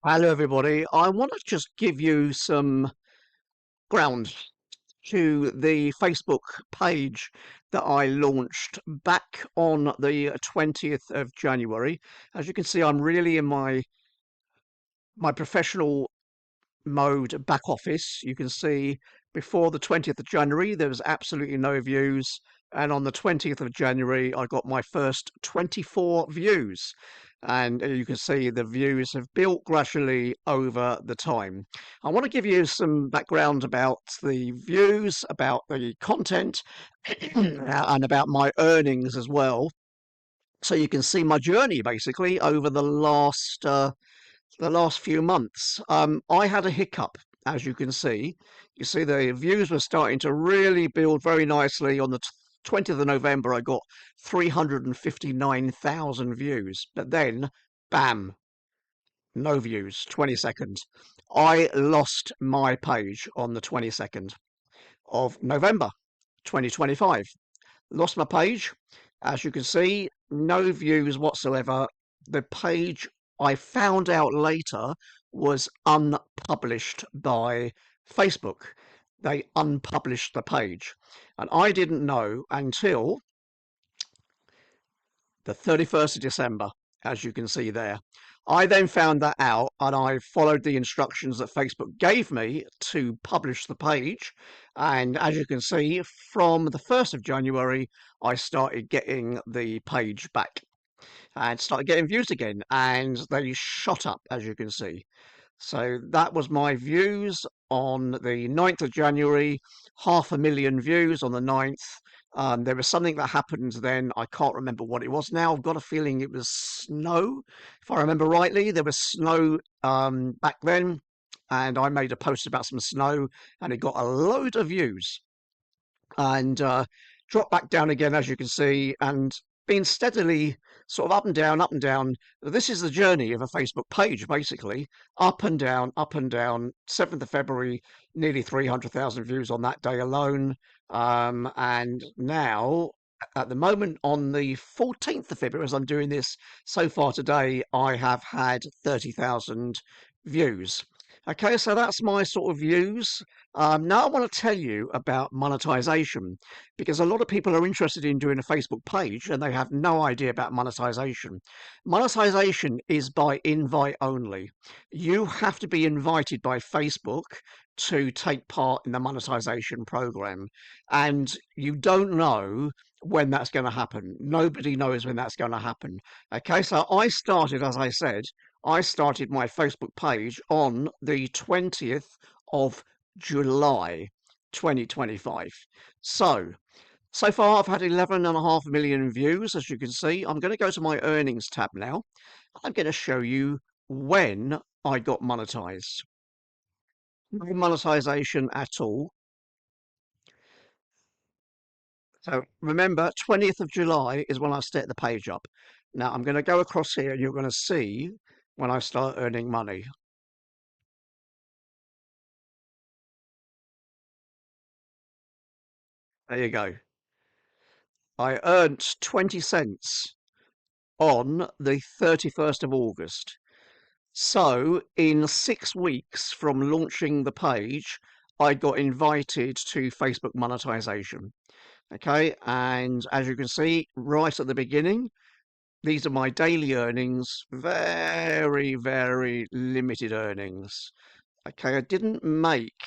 Hello, everybody. I want to just give you some ground to the Facebook page that I launched back on the 20th of January. As you can see, I'm really in my professional mode back office. You can see before the 20th of January, there was absolutely no views. And on the 20th of January, I got my first 24 views. And you can see the views have built gradually over the time. I want to give you some background about the views, about the content, and about my earnings as well. So you can see my journey basically over the last few months. I had a hiccup, as you can see. You see the views were starting to really build very nicely. On the 20th of November, I got 359,000 views. But then, bam, no views, 22nd. I lost my page on the 22nd of November, 2025. Lost my page. As you can see, no views whatsoever. The page, I found out later, was unpublished by Facebook. They unpublished the page. And I didn't know until the 31st of December, as you can see there. I then found that out and I followed the instructions that Facebook gave me to publish the page. And as you can see, from the 1st of January, I started getting the page back and started getting views again. And they shot up, as you can see. So that was my views on the 9th of January, 500,000 views on the 9th. There was something that happened then. I can't remember what it was now. I've got a feeling it was snow. If I remember rightly, there was snow back then. And I made a post about some snow and it got a load of views. And dropped back down again, as you can see, and been steadily sort of up and down, up and down. This is the journey of a Facebook page, basically. Up and down, up and down. 7th of February, nearly 300,000 views on that day alone. And now, at the moment, on the 14th of February, as I'm doing this so far today, I have had 30,000 views. Okay, so that's my sort of views. Now I want to tell you about monetization because a lot of people are interested in doing a Facebook page and they have no idea about monetization. Monetization is by invite only. You have to be invited by Facebook to take part in the monetization program, and you don't know when that's going to happen. Nobody knows when that's going to happen. Okay, so I started, as I said, I started my Facebook page on the 20th of July 2025. So far I've had 11.5 million views, as you can see. I'm going to go to my earnings tab now. I'm going to show you when I got monetized. No monetization at all. So remember, 20th of July is when I set the page up. Now I'm going to go across here and you're going to see when I start earning money. There you go. I earned 20 cents on the 31st of August. So, in 6 weeks from launching the page, I got invited to Facebook monetization. Okay, and as you can see, right at the beginning, these are my daily earnings, very, very limited earnings. Okay, I didn't make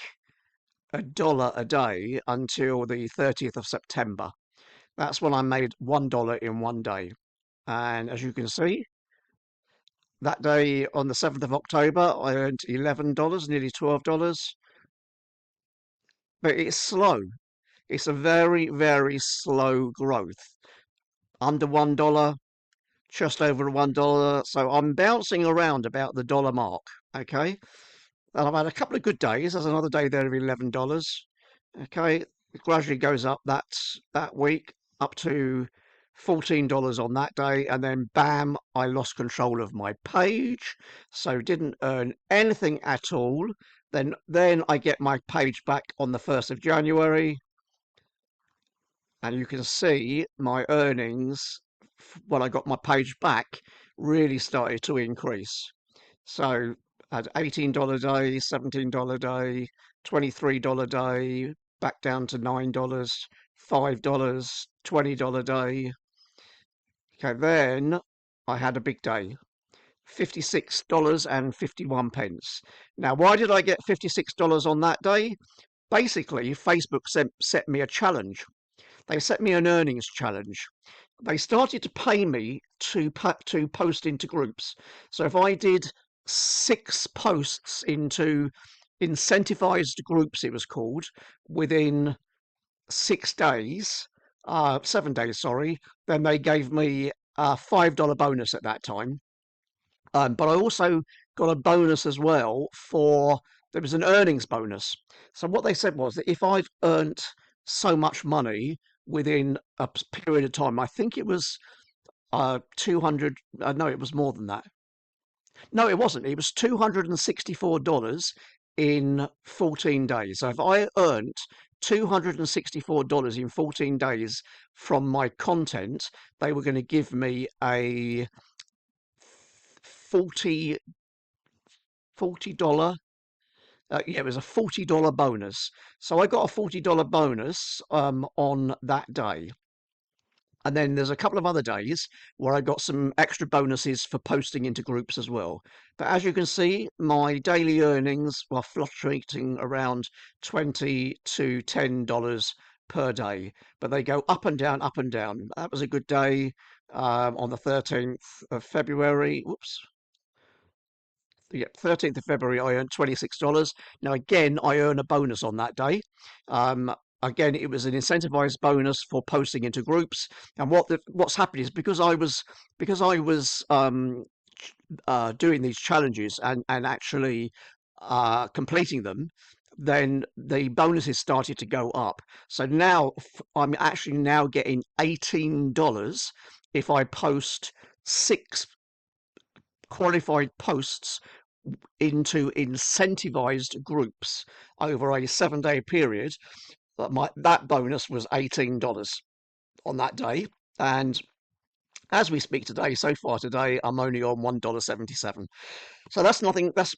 $1 a day until the 30th of September. That's when I made $1 in one day. And as you can see, that day on the 7th of October, I earned $11, nearly $12. But it's slow. It's a very, very slow growth. Under $1, just over $1. So I'm bouncing around about the dollar mark. Okay. And I've had a couple of good days. There's another day there of $11. Okay. It gradually goes up that week up to $14 on that day, and then bam, I lost control of my page, so didn't earn anything at all. Then I get my page back on the 1st of January, and you can see my earnings when I got my page back really started to increase. So Had $18 day, $17 day, $23 day, back down to $9, $5, $20 day. Okay, then I had a big day, $56.51. Now, why did I get $56 on that day? Basically, Facebook set me a challenge. They set me an earnings challenge. They started to pay me to post into groups. So if I did 6 posts into incentivized groups, it was called, within 6 days, 7 days, sorry, then they gave me a $5 bonus at that time. But I also got a bonus as well for there was an earnings bonus. So what they said was that if I've earned so much money within a period of time, I think it was 200. No, it was more than that. No, it wasn't. It was $264 in 14 days. So if I earned $264 in 14 days from my content, they were going to give me a 40 $40 yeah, it was a $40 bonus. So I got a $40 bonus on that day. And then there's a couple of other days where I got some extra bonuses for posting into groups as well. But as you can see, my daily earnings were fluctuating around $20 to $10 per day. But they go up and down, up and down. That was a good day on the 13th of February. Whoops. Yeah, 13th of February, I earned $26. Now, again, I earn a bonus on that day. Again, it was an incentivized bonus for posting into groups. And what's happened is because I was doing these challenges and actually completing them, then the bonuses started to go up. So now I'm actually now getting $18 if I post 6 qualified posts into incentivized groups over a 7-day period. That bonus was $18 on that day, and as we speak today, so far today, I'm only on $1.77. So that's nothing. That's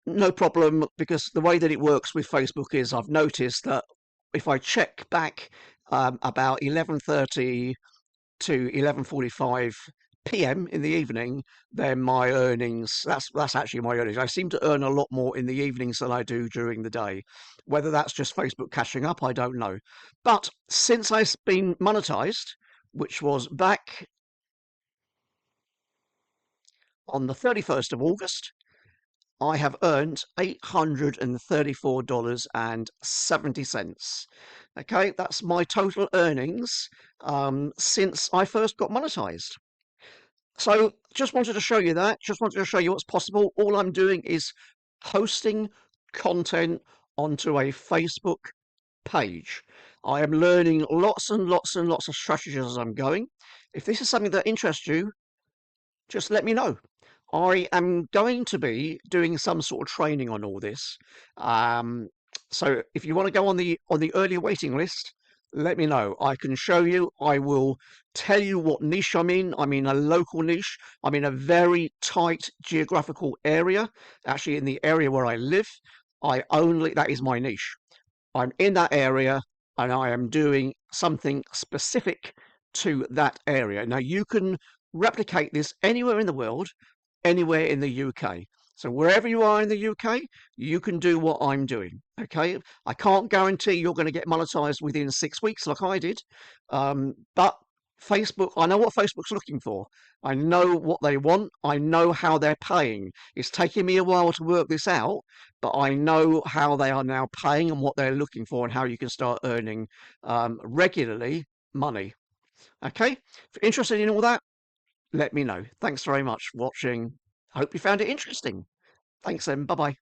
no problem, because the way that it works with Facebook is I've noticed that if I check back about 11:30 to 11:45 p.m. in the evening, then my earnings, that's actually my earnings. I seem to earn a lot more in the evenings than I do during the day. Whether that's just Facebook catching up, I don't know. But since I've been monetized, which was back on the 31st of August, I have earned $834.70. Okay, that's my total earnings since I first got monetized. So just wanted to show you that, just wanted to show you what's possible. All I'm doing is posting content onto a Facebook page. I am learning lots and lots and lots of strategies as I'm going. If this is something that interests you, just let me know. I am going to be doing some sort of training on all this. Um, so if you want to go on the early waiting list, let me know. I can show you. I will tell you what niche I'm in. I'm in a local niche. I'm in a very tight geographical area. Actually, in the area where I live, that is my niche. I'm in that area and I am doing something specific to that area. Now, you can replicate this anywhere in the world, anywhere in the UK. So wherever you are in the UK, you can do what I'm doing. Okay, I can't guarantee you're going to get monetized within 6 weeks like I did, but Facebook, I know what Facebook's looking for. I know what they want. I know how they're paying. It's taking me a while to work this out, but I know how they are now paying and what they're looking for and how you can start earning regularly money. Okay, if you're interested in all that, let me know. Thanks very much for watching. I hope you found it interesting. Thanks then. Bye bye.